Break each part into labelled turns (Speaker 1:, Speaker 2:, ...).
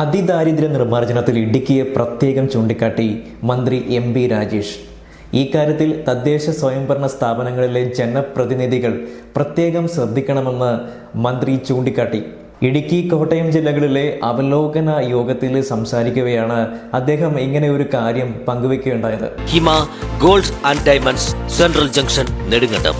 Speaker 1: അതിദാരിദ്ര്യ നിർമ്മാർജ്ജനത്തിൽ ഇടുക്കിയെ പ്രത്യേകം ചൂണ്ടിക്കാട്ടി മന്ത്രി എം പി രാജേഷ്. ഈ കാര്യത്തിൽ തദ്ദേശ സ്വയംഭരണ സ്ഥാപനങ്ങളിലെ ജനപ്രതിനിധികൾ പ്രത്യേകം ശ്രദ്ധിക്കണമെന്ന് മന്ത്രി ചൂണ്ടിക്കാട്ടി. ഇടുക്കി, കോട്ടയം ജില്ലകളിലെ അവലോകന യോഗത്തിൽ സംസാരിക്കവെയാണ് അദ്ദേഹം ഇങ്ങനെ ഒരു കാര്യം പങ്കുവെക്കുകയുണ്ടായത്.
Speaker 2: Hima gold and diamonds central junction Nedumkandam.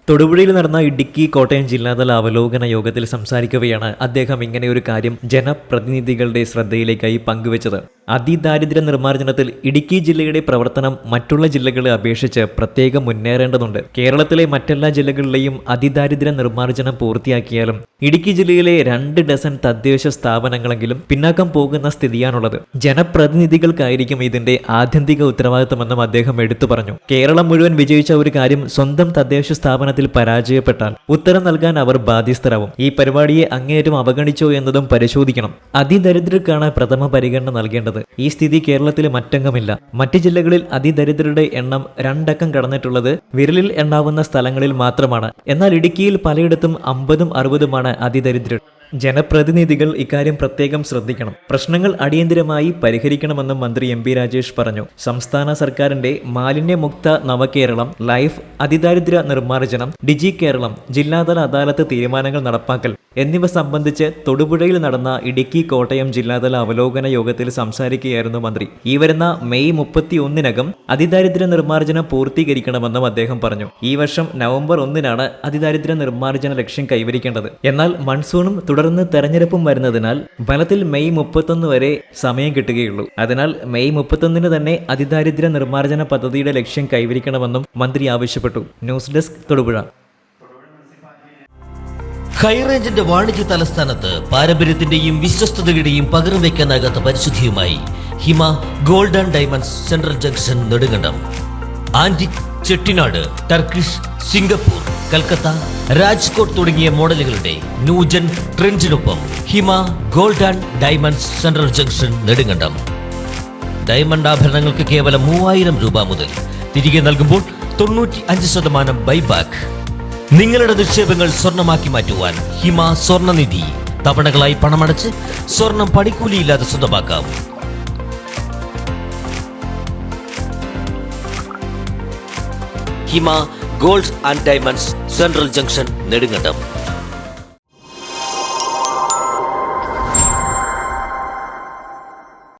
Speaker 1: തൊടുപുഴയിൽ നടന്ന ഇടുക്കി, കോട്ടയം ജില്ലാതല അവലോകന യോഗത്തിൽ സംസാരിക്കവെയാണ് അദ്ദേഹം ഇങ്ങനെ ഒരു കാര്യം ജനപ്രതിനിധികളുടെ ശ്രദ്ധയിലേക്കായി പങ്കുവച്ചത്. അതിദാരിദ്ര്യ നിർമ്മാർജ്ജനത്തിൽ ഇടുക്കി ജില്ലയുടെ പ്രവർത്തനം മറ്റുള്ള ജില്ലകളെ അപേക്ഷിച്ച് പ്രത്യേകം മുന്നേറേണ്ടതുണ്ട്. കേരളത്തിലെ മറ്റെല്ലാ ജില്ലകളിലെയും അതിദാരിദ്ര്യ നിർമ്മാർജ്ജനം പൂർത്തിയാക്കിയാലും ഇടുക്കി ജില്ലയിലെ 2 ഡസൻ തദ്ദേശ സ്ഥാപനങ്ങളെങ്കിലും പിന്നാക്കം പോകുന്ന സ്ഥിതിയാണുള്ളത്. ജനപ്രതിനിധികൾക്കായിരിക്കും ഇതിന്റെ ആത്യന്തിക ഉത്തരവാദിത്തമെന്നും അദ്ദേഹം എടുത്തു പറഞ്ഞു. കേരളം മുഴുവൻ വിജയിച്ച ഒരു കാര്യം സ്വന്തം തദ്ദേശ സ്ഥാപനത്തിൽ പരാജയപ്പെട്ടാൽ ഉത്തരം നൽകാൻ അവർ ബാധ്യസ്ഥരാവും. ഈ പരിപാടിയെ അങ്ങേയറ്റം അവഗണിച്ചോ എന്നതും പരിശോധിക്കണം. അതിദരിദ്രർക്കാണ് പ്രഥമ പരിഗണന നൽകേണ്ടത്. ഈ സ്ഥിതി കേരളത്തിൽ മറ്റെങ്ങുമില്ല. മറ്റ് ജില്ലകളിൽ അതിദരിദ്രരുടെ എണ്ണം 2 അക്കം കടന്നിട്ടുള്ളത് വിരലിൽ എണ്ണാവുന്ന സ്ഥലങ്ങളിൽ മാത്രമാണ്. എന്നാൽ ഇടുക്കിയിൽ പലയിടത്തും 50ഉം 60ഉമാണ് അതിദരിദ്രർ. ജനപ്രതിനിധികൾ ഇക്കാര്യം പ്രത്യേകം ശ്രദ്ധിക്കണം. പ്രശ്നങ്ങൾ അടിയന്തിരമായി പരിഹരിക്കണമെന്നും മന്ത്രി എം പി രാജേഷ് പറഞ്ഞു. സംസ്ഥാന സർക്കാരിന്റെ മാലിന്യമുക്ത നവകേരളം, ലൈഫ്, അതിദാരിദ്ര്യ നിർമ്മാർജ്ജനം, ഡിജി കേരളം, ജില്ലാതല അദാലത്ത് തീരുമാനങ്ങൾ നടപ്പാക്കൽ എന്നിവ സംബന്ധിച്ച് തൊടുപുഴയിൽ നടന്ന ഇടുക്കി, കോട്ടയം ജില്ലാതല അവലോകന യോഗത്തിൽ സംസാരിക്കുകയായിരുന്നു മന്ത്രി. ഈ വരുന്ന മെയ് 31-നകം അതിദാരിദ്ര്യ നിർമ്മാർജ്ജനം പൂർത്തീകരിക്കണമെന്നും അദ്ദേഹം പറഞ്ഞു. ഈ വർഷം നവംബർ 1-നാണ് അതിദാരിദ്ര്യ നിർമ്മാർജ്ജന ലക്ഷ്യം കൈവരിക്കേണ്ടത്. എന്നാൽ മൺസൂണും തുടർന്ന് തെരഞ്ഞെടുപ്പും വരുന്നതിനാൽ ഫലത്തിൽ മെയ് 31 വരെ സമയം കിട്ടുകയുള്ളൂ. അതിനാൽ മെയ് 31-ന് തന്നെ അതിദാരിദ്ര്യ നിർമ്മാർജ്ജന പദ്ധതിയുടെ ലക്ഷ്യം കൈവരിക്കണമെന്നും മന്ത്രി ആവശ്യപ്പെട്ടു. News desk, Thodupuzha.
Speaker 2: ഹൈറേഞ്ചിന്റെ വാണിജ്യ തലസ്ഥാനത്ത് പാരമ്പര്യത്തിന്റെയും വിശ്വസ്തതയുടെയും പകരം വയ്ക്കാനാകാത്ത പരിശുദ്ധിയുമായി Hima gold and diamonds central junction Nedumkandam. Antique, Chettinad, Turkish, Singapore, Calcutta, Rajkot തുടങ്ങിയ മോഡലുകളുടെ ന്യൂജൻ ട്രെൻഡിനൊപ്പം Hima gold and diamonds central junction Nedumkandam. Diamond ആഭരണങ്ങൾക്ക് കേവലം 3000 രൂപ മുതൽ. തിരികെ നൽകുമ്പോൾ 95% ബൈബാക്ക്. നിങ്ങളുടെ നിക്ഷേപങ്ങൾ സ്വർണമാക്കി മാറ്റുവാൻ ഹിമ സ്വർണനിധി. തവണകളായി പണമടച്ച് സ്വർണം പണിക്കൂലിയില്ലാതെ സ്വന്തമാക്കാം. Hima gold and diamonds central junction Nedumkandam.